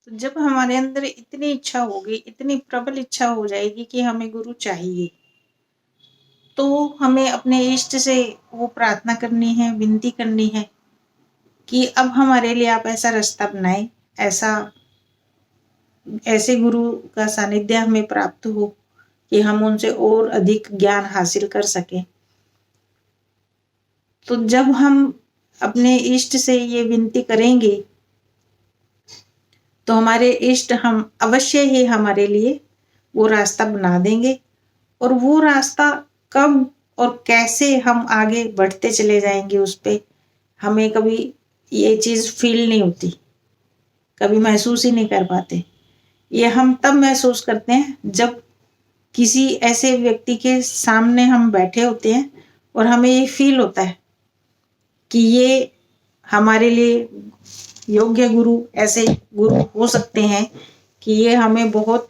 तो जब हमारे अंदर इतनी इच्छा होगी, इतनी प्रबल इच्छा हो जाएगी कि हमें गुरु चाहिए, तो हमें अपने इष्ट से वो प्रार्थना करनी है, विनती करनी है कि अब हमारे लिए आप ऐसा रास्ता बनाएं, ऐसे गुरु का सानिध्य हमें प्राप्त हो कि हम उनसे और अधिक ज्ञान हासिल कर सकें। तो जब हम अपने इष्ट से ये विनती करेंगे तो हमारे इष्ट हम अवश्य ही हमारे लिए वो रास्ता बना देंगे। और वो रास्ता कब और कैसे हम आगे बढ़ते चले जाएंगे उस पे हमें कभी ये चीज फील नहीं होती, कभी महसूस ही नहीं कर पाते। ये हम तब महसूस करते हैं जब किसी ऐसे व्यक्ति के सामने हम बैठे होते हैं और हमें ये फील होता है कि ये हमारे लिए योग्य गुरु, ऐसे गुरु हो सकते हैं कि ये हमें बहुत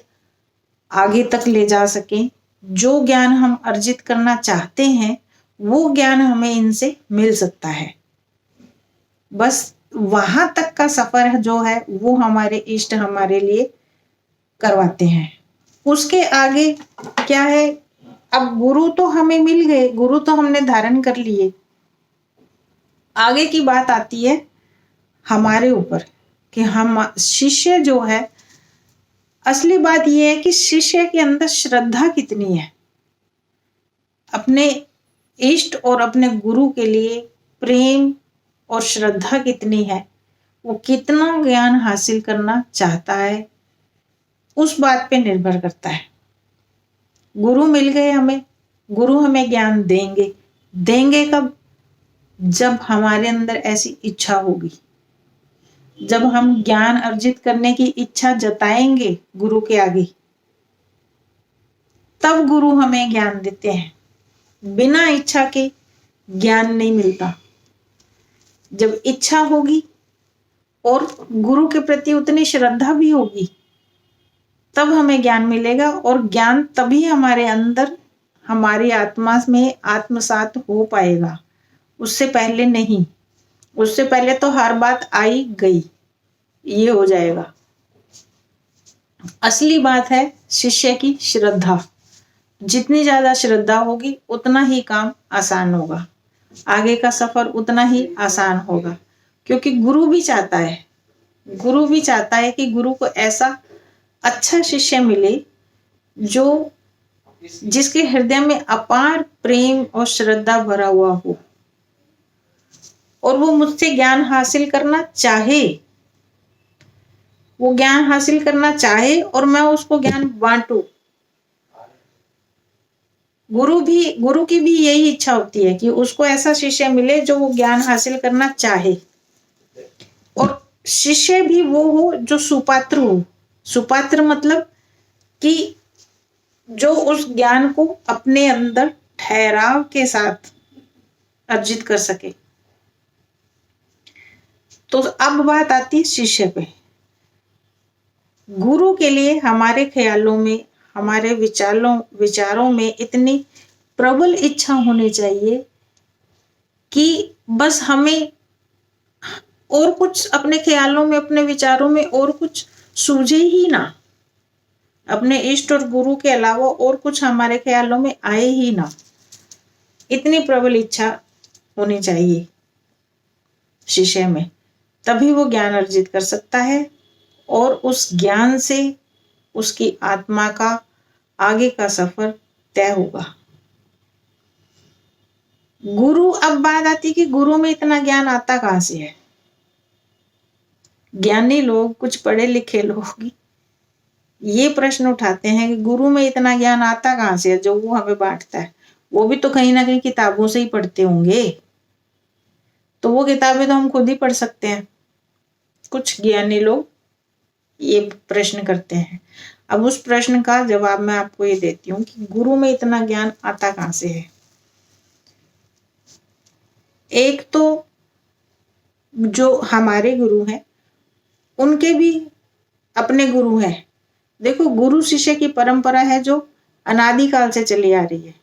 आगे तक ले जा सके। जो ज्ञान हम अर्जित करना चाहते हैं वो ज्ञान हमें इनसे मिल सकता है। बस वहां तक का सफर जो है वो हमारे इष्ट हमारे लिए करवाते हैं। उसके आगे क्या है, अब गुरु तो हमें मिल गए, गुरु तो हमने धारण कर लिए। आगे की बात आती है हमारे ऊपर कि हम शिष्य जो है, असली बात यह है कि शिष्य के अंदर श्रद्धा कितनी है, अपने इष्ट और अपने गुरु के लिए प्रेम और श्रद्धा कितनी है, वो कितना ज्ञान हासिल करना चाहता है, उस बात पे निर्भर करता है। गुरु मिल गए हमें, गुरु हमें ज्ञान देंगे। देंगे कब? जब हमारे अंदर ऐसी इच्छा होगी, जब हम ज्ञान अर्जित करने की इच्छा जताएंगे गुरु के आगे, तब गुरु हमें ज्ञान देते हैं। बिना इच्छा के ज्ञान नहीं मिलता। जब इच्छा होगी और गुरु के प्रति उतनी श्रद्धा भी होगी तब हमें ज्ञान मिलेगा। और ज्ञान तभी हमारे अंदर, हमारी आत्मा में आत्मसात हो पाएगा, उससे पहले नहीं। उससे पहले तो हर बात आई गई, ये हो जाएगा। असली बात है शिष्य की श्रद्धा। जितनी ज्यादा श्रद्धा होगी उतना ही काम आसान होगा, आगे का सफर उतना ही आसान होगा। क्योंकि गुरु भी चाहता है, गुरु भी चाहता है कि गुरु को ऐसा अच्छा शिष्य मिले जो जिसके हृदय में अपार प्रेम और श्रद्धा भरा हुआ हो और वो मुझसे ज्ञान हासिल करना चाहे, वो ज्ञान हासिल करना चाहे और मैं उसको ज्ञान बांटू। गुरु की भी यही इच्छा होती है कि उसको ऐसा शिष्य मिले जो वो ज्ञान हासिल करना चाहे, और शिष्य भी वो हो जो सुपात्र हो। सुपात्र मतलब कि जो उस ज्ञान को अपने अंदर ठहराव के साथ अर्जित कर सके। तो अब बात आती है शिष्य पे। गुरु के लिए हमारे ख्यालों में, हमारे विचारों में इतनी प्रबल इच्छा होनी चाहिए कि बस हमें और कुछ अपने ख्यालों में, अपने विचारों में और कुछ सूझे ही ना, अपने इष्ट और गुरु के अलावा और कुछ हमारे ख्यालों में आए ही ना। इतनी प्रबल इच्छा होनी चाहिए शिष्य में, तभी वो ज्ञान अर्जित कर सकता है और उस ज्ञान से उसकी आत्मा का आगे का सफर तय होगा। गुरु, अब बात आती कि गुरु में इतना ज्ञान आता कहां से है। ज्ञानी लोग, कुछ पढ़े लिखे लोग ये प्रश्न उठाते हैं कि गुरु में इतना ज्ञान आता कहां से है जो वो हमें बांटता है। वो भी तो कहीं ना कहीं किताबों से ही पढ़ते होंगे, तो वो किताबें तो हम खुद ही पढ़ सकते हैं। कुछ ज्ञानी लोग ये प्रश्न करते हैं। अब उस प्रश्न का जवाब मैं आपको ये देती हूँ कि गुरु में इतना ज्ञान आता कहां से है। एक तो जो हमारे गुरु हैं उनके भी अपने गुरु हैं। देखो, गुरु शिष्य की परंपरा है जो अनादिकाल से चली आ रही है।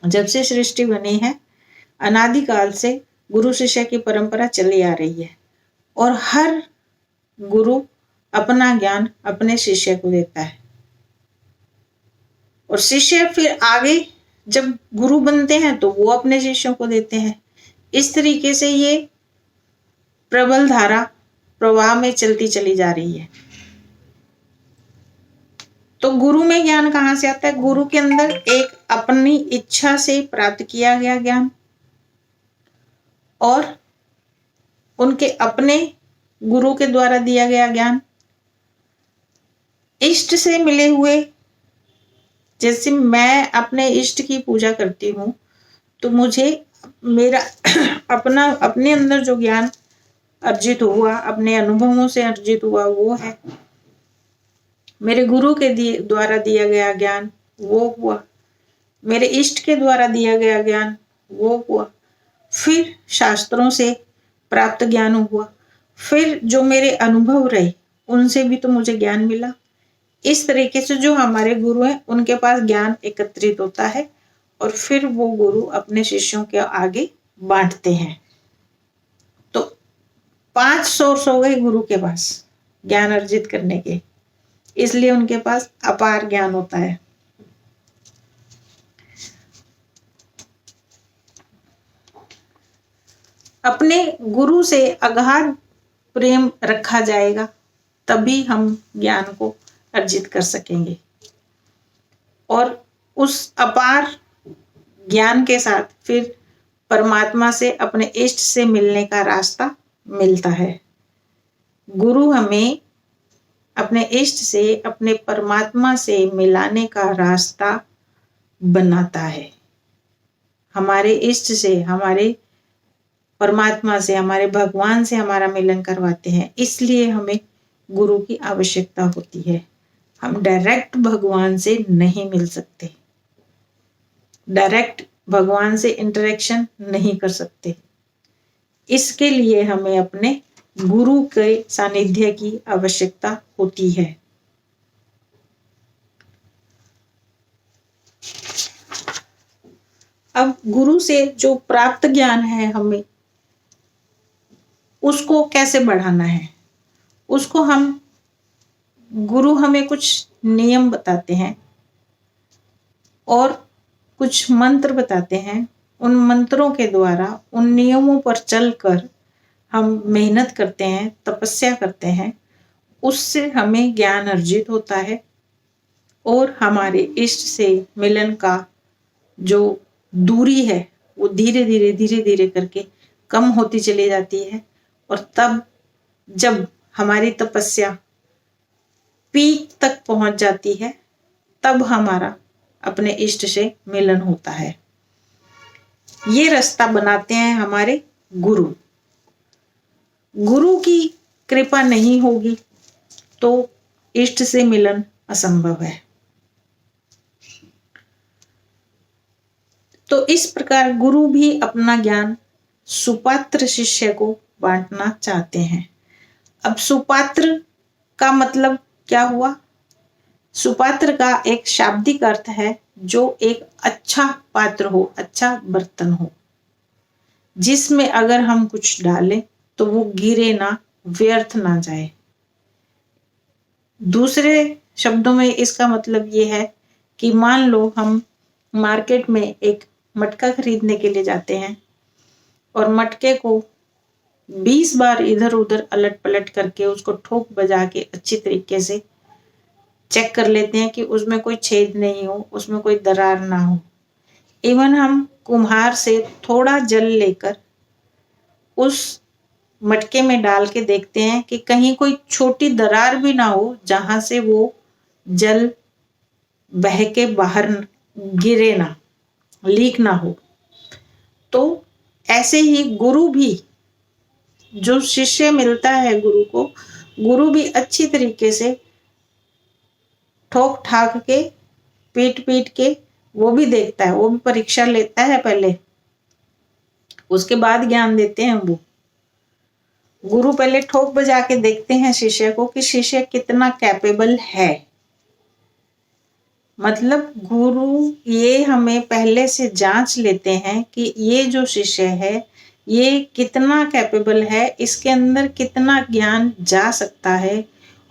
जब से सृष्टि बनी है अनादिकाल से गुरु शिष्य की परंपरा चली आ रही है, और हर गुरु अपना ज्ञान अपने शिष्य को देता है और शिष्य फिर आगे जब गुरु बनते हैं तो वो अपने शिष्यों को देते हैं। इस तरीके से ये प्रबल धारा प्रवाह में चलती चली जा रही है। तो गुरु में ज्ञान कहाँ से आता है? गुरु के अंदर एक अपनी इच्छा से प्राप्त किया गया ज्ञान और उनके अपने गुरु के द्वारा दिया गया ज्ञान, इष्ट से मिले हुए। जैसे मैं अपने इष्ट की पूजा करती हूँ तो मुझे मेरा अपने अंदर जो ज्ञान अर्जित हुआ, अपने अनुभवों से अर्जित हुआ, वो है। मेरे गुरु के द्वारा दिया गया ज्ञान वो हुआ, मेरे इष्ट के द्वारा दिया गया ज्ञान वो हुआ, फिर शास्त्रों से प्राप्त ज्ञान हुआ, फिर जो मेरे अनुभव रहे उनसे भी तो मुझे ज्ञान मिला। इस तरीके से जो हमारे गुरु हैं उनके पास ज्ञान एकत्रित होता है और फिर वो गुरु अपने शिष्यों के आगे बांटते हैं। तो 5 सोर्स हो गए गुरु के पास ज्ञान अर्जित करने के, इसलिए उनके पास अपार ज्ञान होता है। अपने गुरु से अगाध प्रेम रखा जाएगा तभी हम ज्ञान को अर्जित कर सकेंगे और उस अपार ज्ञान के साथ फिर परमात्मा से, अपने इष्ट से मिलने का रास्ता मिलता है। गुरु हमें अपने इष्ट से, अपने परमात्मा से मिलाने का रास्ता बनाता है। हमारे इष्ट से, हमारे परमात्मा से, हमारे भगवान से हमारा मिलन करवाते हैं, इसलिए हमें गुरु की आवश्यकता होती है। हम डायरेक्ट भगवान से नहीं मिल सकते, डायरेक्ट भगवान से इंटरेक्शन नहीं कर सकते। इसके लिए हमें अपने गुरु के सानिध्य की आवश्यकता होती है। अब गुरु से जो प्राप्त ज्ञान है हमें उसको कैसे बढ़ाना है? उसको हम, गुरु हमें कुछ नियम बताते हैं और कुछ मंत्र बताते हैं। उन मंत्रों के द्वारा, उन नियमों पर चलकर हम मेहनत करते हैं, तपस्या करते हैं, उससे हमें ज्ञान अर्जित होता है और हमारे इष्ट से मिलन का जो दूरी है वो धीरे धीरे करके कम होती चली जाती है और तब जब हमारी तपस्या पीक तक पहुंच जाती है तब हमारा अपने इष्ट से मिलन होता है। ये रास्ता बनाते हैं हमारे गुरु। गुरु की कृपा नहीं होगी तो इष्ट से मिलन असंभव है। तो इस प्रकार गुरु भी अपना ज्ञान सुपात्र शिष्य को बांटना चाहते हैं। अब सुपात्र का मतलब क्या हुआ? सुपात्र का एक शाब्दिक अर्थ है जो एक अच्छा पात्र हो, अच्छा बर्तन हो, जिसमें अगर हम कुछ डालें तो वो गिरे ना, व्यर्थ ना जाए। दूसरे शब्दों में इसका मतलब ये है कि मान लो हम मार्केट में एक मटका खरीदने के लिए जाते हैं और मटके को 20 बार इधर उधर अलट पलट करके उसको ठोक बजा के अच्छी तरीके से चेक कर लेते हैं कि उसमें कोई छेद नहीं हो, उसमें कोई दरार ना हो। इवन हम कुम्हार से थोड़ा जल लेकर उस मटके में डाल के देखते हैं कि कहीं कोई छोटी दरार भी ना हो जहां से वो जल बह के बाहर गिरे ना, लीक ना हो। तो ऐसे ही गुरु भी, जो शिष्य मिलता है गुरु को, गुरु भी अच्छी तरीके से ठोक ठाक के, पीट पीट के वो भी देखता है, वो भी परीक्षा लेता है पहले, उसके बाद ज्ञान देते हैं। वो गुरु पहले ठोक बजा के देखते हैं शिष्य को कि शिष्य कितना कैपेबल है। मतलब गुरु ये हमें पहले से जांच लेते हैं कि ये जो शिष्य है ये कितना कैपेबल है, इसके अंदर कितना ज्ञान जा सकता है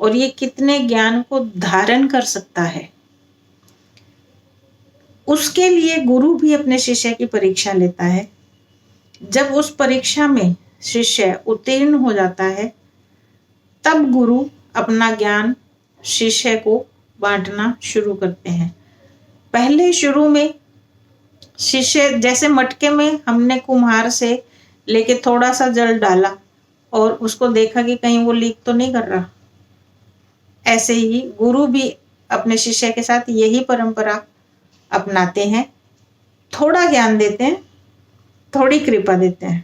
और ये कितने ज्ञान को धारण कर सकता है। उसके लिए गुरु भी अपने शिष्य की परीक्षा लेता है। जब उस परीक्षा में शिष्य उत्तीर्ण हो जाता है, तब गुरु अपना ज्ञान शिष्य को बांटना शुरू करते हैं। पहले शुरू में शिष्य, जैसे मटके में हमने कुम्हार से लेके थोड़ा सा जल डाला और उसको देखा कि कहीं वो लीक तो नहीं कर रहा, ऐसे ही गुरु भी अपने शिष्य के साथ यही परंपरा अपनाते हैं। थोड़ा ज्ञान देते हैं, थोड़ी कृपा देते हैं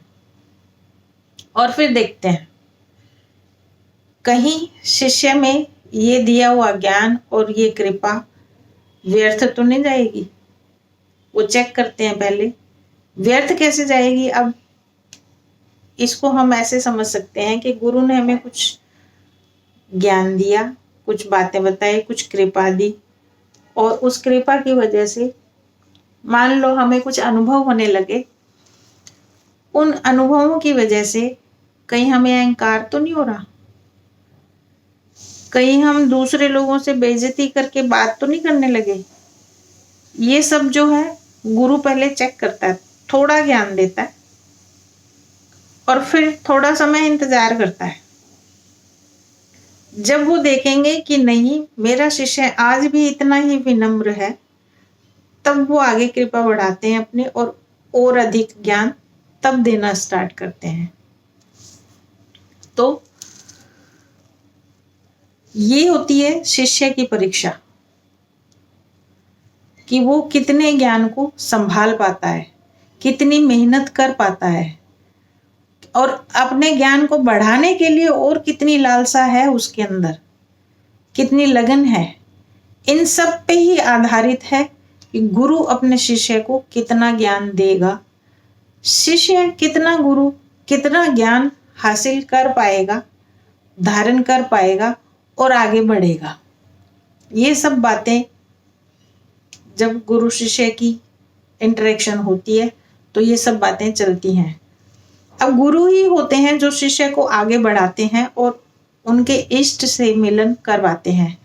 और फिर देखते हैं कहीं शिष्य में ये दिया हुआ ज्ञान और ये कृपा व्यर्थ तो नहीं जाएगी। वो चेक करते हैं पहले। व्यर्थ कैसे जाएगी? अब इसको हम ऐसे समझ सकते हैं कि गुरु ने हमें कुछ ज्ञान दिया, कुछ बातें बताई, कुछ कृपा दी, और उस कृपा की वजह से मान लो हमें कुछ अनुभव होने लगे। उन अनुभवों की वजह से कहीं हमें अहंकार तो नहीं हो रहा, कहीं हम दूसरे लोगों से बेइज्जती करके बात तो नहीं करने लगे। ये सब जो है गुरु पहले चेक करता है, थोड़ा ज्ञान देता है और फिर थोड़ा समय इंतजार करता है। जब वो देखेंगे कि नहीं, मेरा शिष्य आज भी इतना ही विनम्र है, तब वो आगे कृपा बढ़ाते हैं अपने और अधिक ज्ञान तब देना स्टार्ट करते हैं। तो ये होती है शिष्य की परीक्षा कि वो कितने ज्ञान को संभाल पाता है, कितनी मेहनत कर पाता है और अपने ज्ञान को बढ़ाने के लिए और कितनी लालसा है उसके अंदर, कितनी लगन है। इन सब पे ही आधारित है कि गुरु अपने शिष्य को कितना ज्ञान देगा, शिष्य कितना गुरु कितना ज्ञान हासिल कर पाएगा, धारण कर पाएगा और आगे बढ़ेगा। ये सब बातें जब गुरु शिष्य की इंटरेक्शन होती है तो ये सब बातें चलती हैं। अब गुरु ही होते हैं जो शिष्य को आगे बढ़ाते हैं और उनके इष्ट से मिलन करवाते हैं।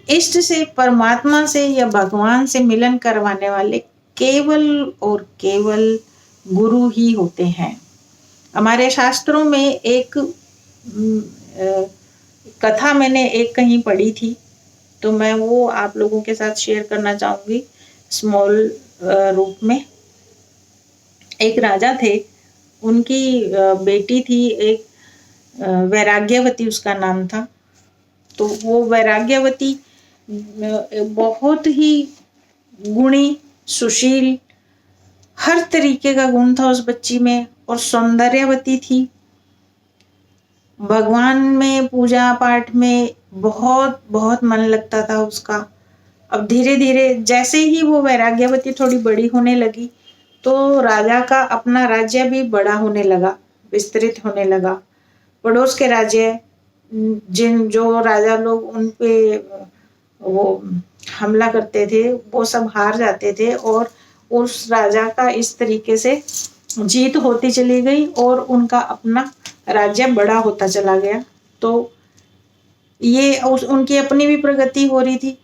इष्ट से, परमात्मा से या भगवान से मिलन करवाने वाले केवल और केवल गुरु ही होते हैं। हमारे शास्त्रों में एक कथा मैंने एक कहीं पढ़ी थी, तो मैं वो आप लोगों के साथ शेयर करना चाहूंगी स्मॉल रूप में। एक राजा थे, उनकी बेटी थी एक, वैराग्यवती उसका नाम था। तो वो वैराग्यवती बहुत ही गुणी, सुशील, हर तरीके का गुण था उस बच्ची में, और सौंदर्यवती थी। भगवान में, पूजा पाठ में बहुत बहुत मन लगता था उसका। अब धीरे धीरे जैसे ही वो वैराग्यवती थोड़ी बड़ी होने लगी तो राजा का अपना राज्य भी बड़ा होने लगा, विस्तृत होने लगा। पड़ोस के राज्य जो राजा लोग उन पे वो हमला करते थे वो सब हार जाते थे, और उस राजा का इस तरीके से जीत होती चली गई और उनका अपना राज्य बड़ा होता चला गया। तो ये उनकी अपनी भी प्रगति हो रही थी।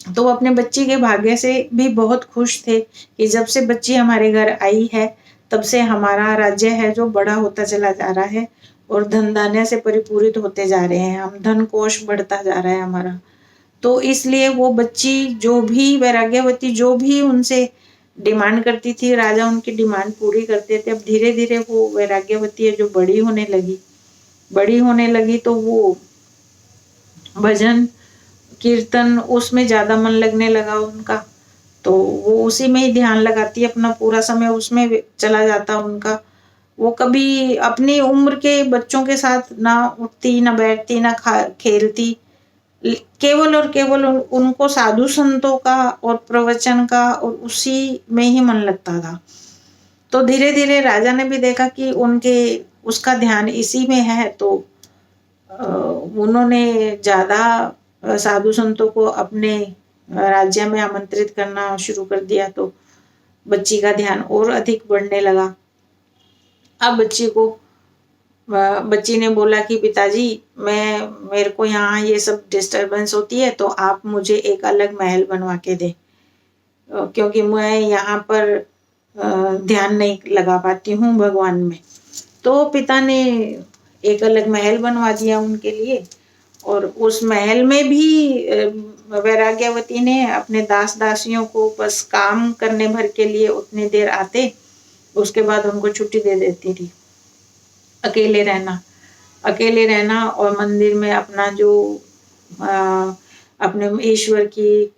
तो वो अपने बच्ची के भाग्य से भी बहुत खुश थे कि जब से बच्ची हमारे घर आई है तब से हमारा राज्य है जो बड़ा होता चला जा रहा है और धन धान्य से परिपूरित होते जा रहे हैं, हम धन कोष बढ़ता जा रहा है हमारा। तो इसलिए वो बच्ची जो भी वैराग्यवती जो भी उनसे डिमांड करती थी, राजा उनकी डिमांड पूरी करते थे। अब धीरे धीरे वो वैराग्यवती है जो बड़ी होने लगी तो वो भजन कीर्तन उसमें ज्यादा मन लगने लगा उनका। तो वो उसी में ही ध्यान लगाती, अपना पूरा समय उसमें चला जाता उनका। वो कभी अपनी उम्र के बच्चों के साथ ना उठती, ना बैठती, ना खेलती, केवल और केवल उनको साधु संतों का और प्रवचन का और उसी में ही मन लगता था। तो धीरे धीरे राजा ने भी देखा कि उसका ध्यान इसी में है, तो उन्होंने ज्यादा साधु संतों को अपने राज्य में आमंत्रित करना शुरू कर दिया। तो बच्ची का ध्यान और अधिक बढ़ने लगा। अब बच्ची को बच्ची ने बोला कि पिताजी मेरे को यहाँ ये सब डिस्टरबेंस होती है, तो आप मुझे एक अलग महल बनवा के दे, क्योंकि मैं यहाँ पर ध्यान नहीं लगा पाती हूँ भगवान में। तो पिता ने एक अलग महल बनवा दिया उनके लिए, और उस महल में भी वैराग्यवती ने अपने दास दासियों को बस काम करने भर के लिए उतनी देर आते, उसके बाद उनको छुट्टी दे देती थी। अकेले रहना और मंदिर में अपना जो अपने ईश्वर की,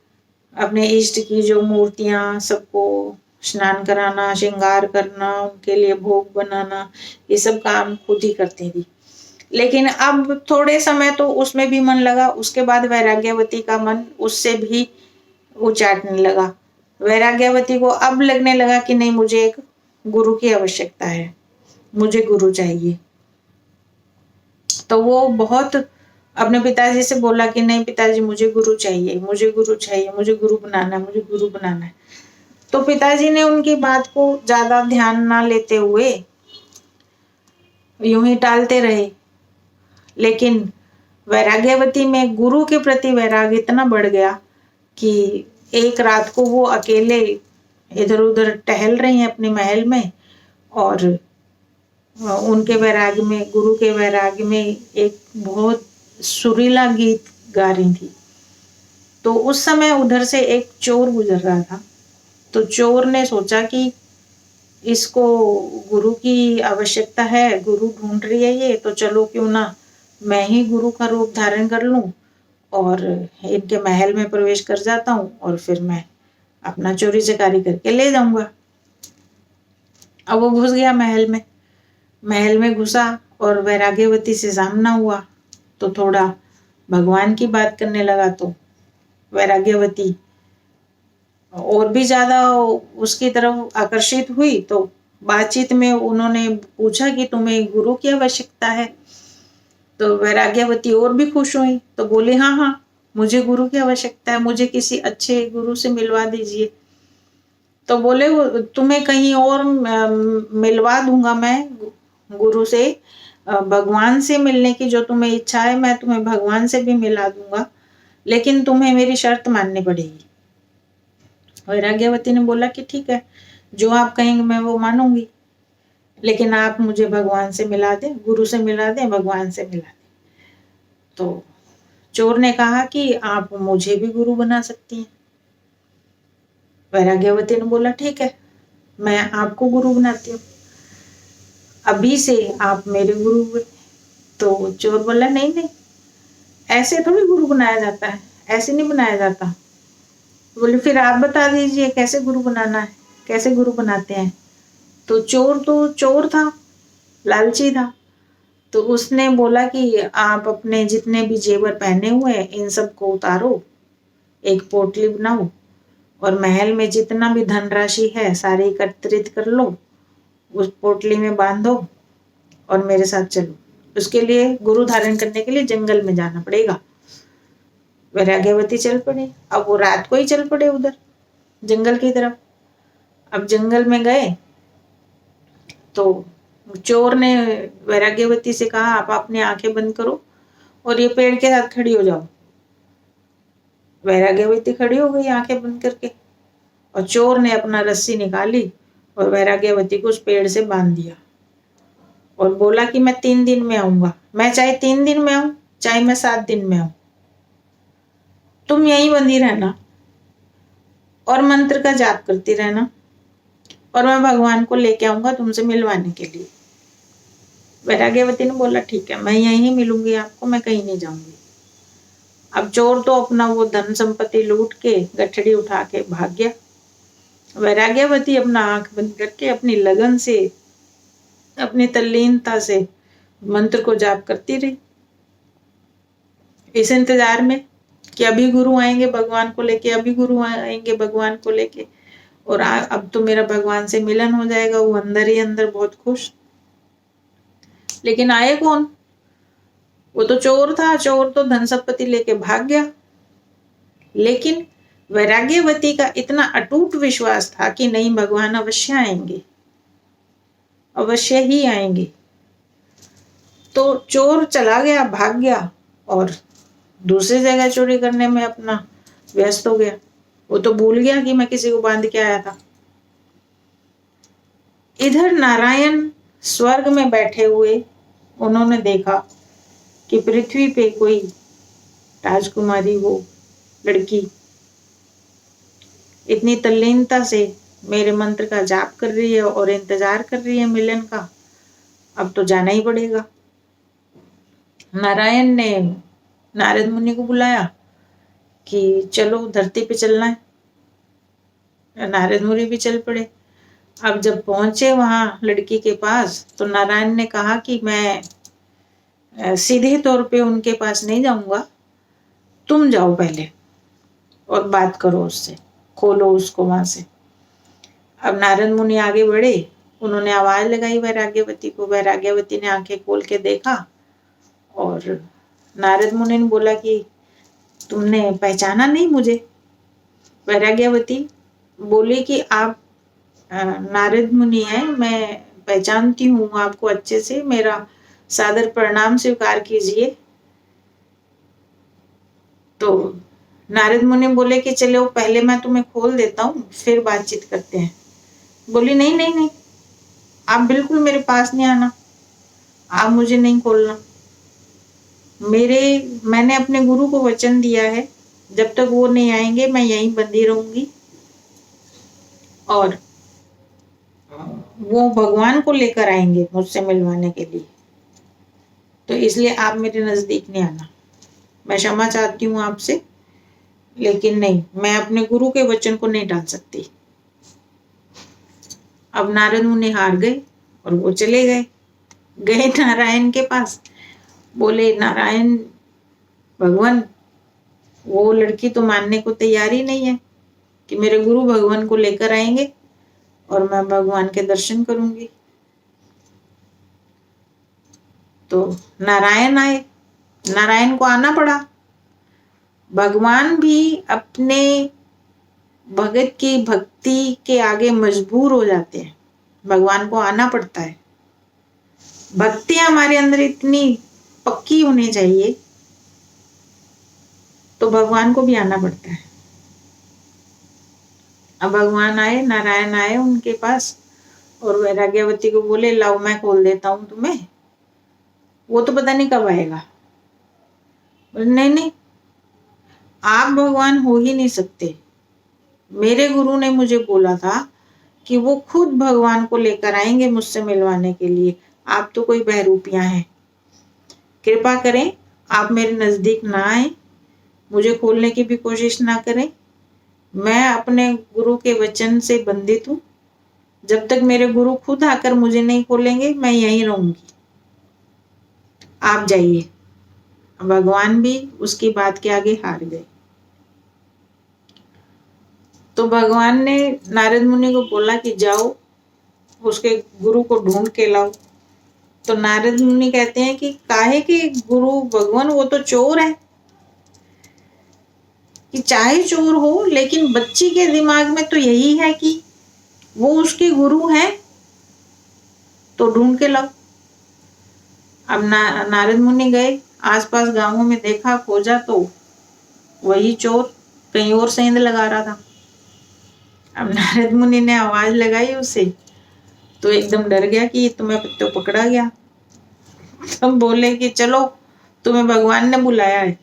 अपने इष्ट की जो मूर्तियां, सबको स्नान कराना, श्रृंगार करना, उनके लिए भोग बनाना, ये सब काम खुद ही करती थी। लेकिन अब थोड़े समय तो उसमें भी मन लगा, उसके बाद वैराग्यवती का मन उससे भी उचाटने लगा। वैराग्यवती को अब लगने लगा कि नहीं, मुझे एक गुरु की आवश्यकता है, मुझे गुरु चाहिए। तो वो बहुत अपने पिताजी से बोला कि नहीं पिताजी, मुझे गुरु चाहिए, मुझे गुरु चाहिए, मुझे गुरु बनाना है, मुझे गुरु बनाना है। तो पिताजी ने उनकी बात को ज्यादा ध्यान ना लेते हुए यूं ही टालते रहे। लेकिन वैराग्यवती में गुरु के प्रति वैराग्य इतना बढ़ गया कि एक रात को वो अकेले इधर उधर टहल रही हैं अपने महल में, और उनके वैराग्य में, गुरु के वैराग्य में एक बहुत सुरीला गीत गा रही थी। तो उस समय उधर से एक चोर गुजर रहा था। तो चोर ने सोचा कि इसको गुरु की आवश्यकता है, गुरु ढूंढ रही है ये, तो चलो क्यों ना मैं ही गुरु का रूप धारण कर लूं और इनके महल में प्रवेश कर जाता हूँ, और फिर मैं अपना चोरी चकारी करके ले जाऊंगा। अब वो घुस गया महल में घुसा और वैराग्यवती से सामना हुआ, तो थोड़ा भगवान की बात करने लगा। तो वैराग्यवती और भी ज्यादा उसकी तरफ आकर्षित हुई। तो बातचीत में उन्होंने पूछा कि तुम्हें गुरु की आवश्यकता है। तो वैराग्यवती और भी खुश हुई, तो बोली हाँ हाँ, मुझे गुरु की आवश्यकता है, मुझे किसी अच्छे गुरु से मिलवा दीजिए। तो बोले तुम्हें कहीं और मिलवा दूंगा मैं गुरु से, भगवान से मिलने की जो तुम्हें इच्छा है मैं तुम्हें भगवान से भी मिला दूंगा, लेकिन तुम्हें मेरी शर्त माननी पड़ेगी। वैराग्यवती ने बोला कि ठीक है, जो आप कहेंगे मैं वो मानूंगी, लेकिन आप मुझे भगवान से मिला दें, गुरु से मिला दें, भगवान से मिला दें। तो चोर ने कहा कि आप मुझे भी गुरु बना सकती हैं। वैराग्यवती ने बोला ठीक है, मैं आपको गुरु बनाती हूँ, अभी से आप मेरे गुरु हुए। तो चोर बोला नहीं नहीं, ऐसे थोड़ी गुरु बनाया जाता है, ऐसे नहीं बनाया जाता। बोले फिर आप बता दीजिए कैसे गुरु बनाना है, कैसे गुरु बनाते हैं। तो चोर था, लालची था। तो उसने बोला कि आप अपने जितने भी जेवर पहने हुए हैं इन सबको उतारो, एक पोटली बनाओ, और महल में जितना भी धनराशि है सारी एकत्रित कर लो, उस पोटली में बांधो और मेरे साथ चलो। उसके लिए गुरु धारण करने के लिए जंगल में जाना पड़ेगा। वैराग्यवती चल पड़े। अब वो रात को ही चल पड़े उधर जंगल की तरफ। अब जंगल में गए तो चोर ने वैराग्यवती से कहा आप अपनी आंखें बंद करो और ये पेड़ के साथ खड़ी हो जाओ। वैराग्यवती खड़ी हो गई आंखें बंद करके, और चोर ने अपना रस्सी निकाली और वैराग्यवती को उस पेड़ से बांध दिया और बोला कि मैं 3 दिन में आऊंगा, मैं चाहे 3 दिन में आऊं चाहे मैं 7 दिन में आऊं, तुम यहीं बंधी रहना और मंत्र का जाप करती रहना, और मैं भगवान को लेके आऊंगा तुमसे मिलवाने के लिए। वैराग्यवती ने बोला ठीक है, मैं यहीं मिलूंगी आपको, मैं कहीं नहीं जाऊंगी। अब चोर तो अपना वो धन संपत्ति लूट के गठड़ी उठा के भाग गया। वैराग्यवती अपना आंख बंद करके अपनी लगन से, अपनी तल्लीनता से मंत्र को जाप करती रही, इस इंतजार में कि अभी गुरु आएंगे भगवान को लेके, अभी गुरु आएंगे भगवान को लेके, और अब तो मेरा भगवान से मिलन हो जाएगा। वो अंदर ही अंदर बहुत खुश। लेकिन आए कौन? वो तो चोर था। चोर तो धन संपत्ति लेके भाग गया। लेकिन वैराग्यवती का इतना अटूट विश्वास था कि नहीं, भगवान अवश्य आएंगे, अवश्य ही आएंगे। तो चोर चला गया, भाग गया और दूसरी जगह चोरी करने में अपना व्यस्त हो गया। वो तो भूल गया कि मैं किसी को बांध के आया था। इधर नारायण स्वर्ग में बैठे हुए उन्होंने देखा कि पृथ्वी पे कोई राजकुमारी, वो लड़की इतनी तल्लीनता से मेरे मंत्र का जाप कर रही है और इंतजार कर रही है मिलन का। अब तो जाना ही पड़ेगा। नारायण ने नारद मुनि को बुलाया कि चलो धरती पे चलना है। नारद मुनि भी चल पड़े। अब जब पहुंचे वहां लड़की के पास, तो नारायण ने कहा कि मैं सीधे तौर पे उनके पास नहीं जाऊंगा, तुम जाओ पहले और बात करो उससे, खोलो उसको वहां से। अब नारद मुनि आगे बढ़े, उन्होंने आवाज लगाई वैराग्यवती को। वैराग्यवती ने आंखें खोल के देखा और नारद मुनि ने बोला कि तुमने पहचाना नहीं मुझे? वैराग्यवती बोली कि आप नारद मुनि हैं, मैं पहचानती हूँ आपको अच्छे से, मेरा सादर प्रणाम स्वीकार कीजिए। तो नारद मुनि बोले कि चलो पहले मैं तुम्हें खोल देता हूँ, फिर बातचीत करते हैं। बोली नहीं नहीं नहीं, आप बिल्कुल मेरे पास नहीं आना, आप मुझे नहीं खोलना। मैंने अपने गुरु को वचन दिया है, जब तक वो नहीं आएंगे मैं यहीं बंधी रहूंगी, और वो भगवान को लेकर आएंगे मुझसे मिलवाने के लिए, तो इसलिए आप मेरे नजदीक नहीं आना। मैं क्षमा चाहती हूँ आपसे, लेकिन नहीं, मैं अपने गुरु के वचन को नहीं टाल सकती। अब नारद मुनि हार गए और वो चले गए नारायण के पास। बोले नारायण भगवान, वो लड़की तो मानने को तैयार ही नहीं है कि मेरे गुरु भगवान को लेकर आएंगे और मैं भगवान के दर्शन करूंगी। तो नारायण आए, नारायण को आना पड़ा। भगवान भी अपने भगत की भक्ति के आगे मजबूर हो जाते हैं, भगवान को आना पड़ता है। भक्ति हमारे अंदर इतनी पक्की होनी चाहिए, तो भगवान को भी आना पड़ता है। अब भगवान आए, नारायण आए उनके पास और वैराग्यवती को बोले लाओ मैं खोल देता हूं तुम्हें, वो तो पता नहीं कब आएगा। नहीं नहीं, आप भगवान हो ही नहीं सकते। मेरे गुरु ने मुझे बोला था कि वो खुद भगवान को लेकर आएंगे मुझसे मिलवाने के लिए, आप तो कोई बहरूपियां हैं। कृपा करें आप मेरे नजदीक ना आए, मुझे खोलने की भी कोशिश ना करें। मैं अपने गुरु के वचन से बंधित हूं, जब तक मेरे गुरु खुद आकर मुझे नहीं खोलेंगे मैं यहीं रहूंगी, आप जाइए। भगवान भी उसकी बात के आगे हार गए। तो भगवान ने नारद मुनि को बोला कि जाओ उसके गुरु को ढूंढ के लाओ। तो नारद मुनि कहते हैं कि काहे के गुरु भगवान, वो तो चोर है। कि चाहे चोर हो, लेकिन बच्ची के दिमाग में तो यही है कि वो उसके गुरु हैं, तो ढूंढ के लाओ। अब नारद मुनि गए, आसपास गांवों में देखा, खोजा, तो वही चोर कहीं और सेंध लगा रहा था। अब नारद मुनि ने आवाज लगाई उसे, तो एकदम डर गया कि तुम्हें तो पकड़ा गया। तब बोले कि चलो तुम्हें भगवान ने बुलाया है।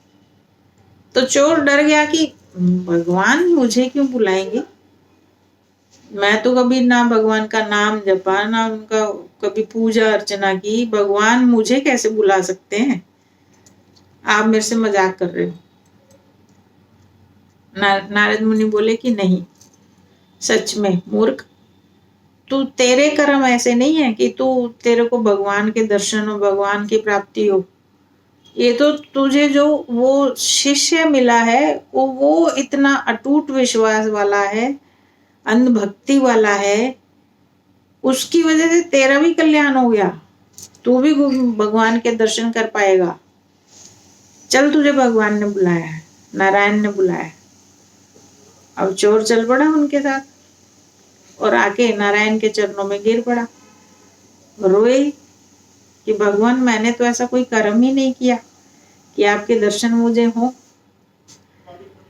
तो चोर डर गया कि भगवान मुझे क्यों बुलाएंगे, मैं तो कभी ना भगवान का नाम जपा, ना उनका कभी पूजा अर्चना की, भगवान मुझे कैसे बुला सकते हैं, आप मेरे से मजाक कर रहे हो। नारद मुनि बोले कि नहीं, सच में मूर्ख, तू, तेरे कर्म ऐसे नहीं है कि तेरे को भगवान के दर्शन हो, भगवान की प्राप्ति हो। ये तो तुझे जो वो शिष्य मिला है, वो इतना अटूट विश्वास वाला है, अंध भक्ति वाला है, उसकी वजह से तेरा भी कल्याण हो गया, तू भी भगवान के दर्शन कर पाएगा। चल तुझे भगवान ने बुलाया है, नारायण ने बुलाया। अब चोर चल पड़ा उनके साथ और आके नारायण के चरणों में गिर पड़ा, रोए कि भगवान मैंने तो ऐसा कोई कर्म ही नहीं किया कि आपके दर्शन मुझे हो।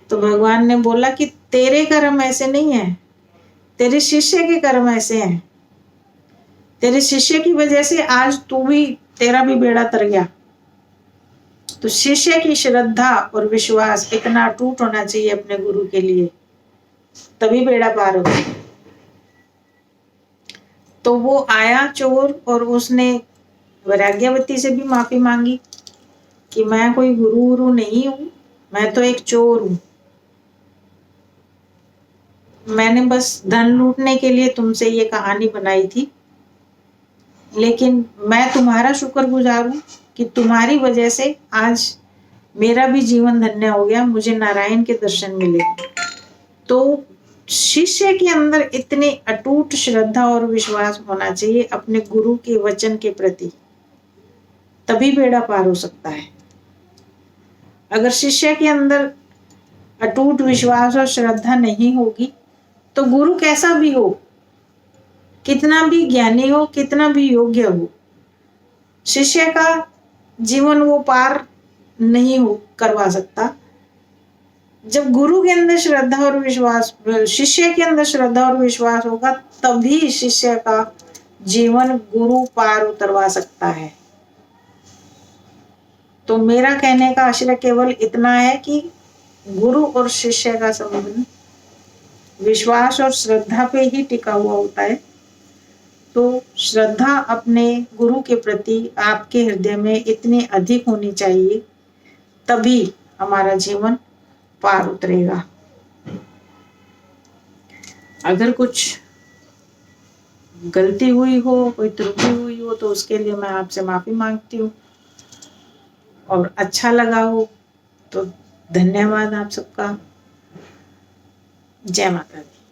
तो भगवान ने बोला कि तेरे कर्म ऐसे नहीं है, तेरे शिष्य के कर्म ऐसे हैं। तेरे शिष्य की वजह से आज तू भी, तेरा भी बेड़ा तर गया। तो शिष्य की श्रद्धा और विश्वास इतना अटूट होना चाहिए अपने गुरु के लिए, तभी बेड़ा पार होगा। तो वो आया चोर और उसने वैराग्यवती से भी माफी मांगी कि मैं कोई गुरु नहीं हूं, मैं तो एक चोर हूं, मैंने बस धन लूटने के लिए तुमसे ये कहानी बनाई थी, लेकिन मैं तुम्हारा शुक्रगुजार हूं कि तुम्हारी वजह से आज मेरा भी जीवन धन्य हो गया, मुझे नारायण के दर्शन मिले। तो शिष्य के अंदर इतने अटूट श्रद्धा और विश्वास होना चाहिए अपने गुरु के वचन के प्रति, तभी बेड़ा पार हो सकता है। अगर शिष्य के अंदर अटूट विश्वास और श्रद्धा नहीं होगी तो गुरु कैसा भी हो, कितना भी ज्ञानी हो, कितना भी योग्य हो, शिष्य का जीवन वो पार नहीं हो करवा सकता। जब गुरु के अंदर श्रद्धा और विश्वास, शिष्य के अंदर श्रद्धा और विश्वास होगा, तभी शिष्य का जीवन गुरु पार उतरवा सकता है। तो मेरा कहने का आशय केवल इतना है कि गुरु और शिष्य का संबंध विश्वास और श्रद्धा पे ही टिका हुआ होता है। तो श्रद्धा अपने गुरु के प्रति आपके हृदय में इतनी अधिक होनी चाहिए, तभी हमारा जीवन पार उतरेगा। अगर कुछ गलती हुई हो, कोई त्रुटि हुई हो, तो उसके लिए मैं आपसे माफी मांगती हूँ। और अच्छा लगा हो तो धन्यवाद आप सबका। जय माता दी।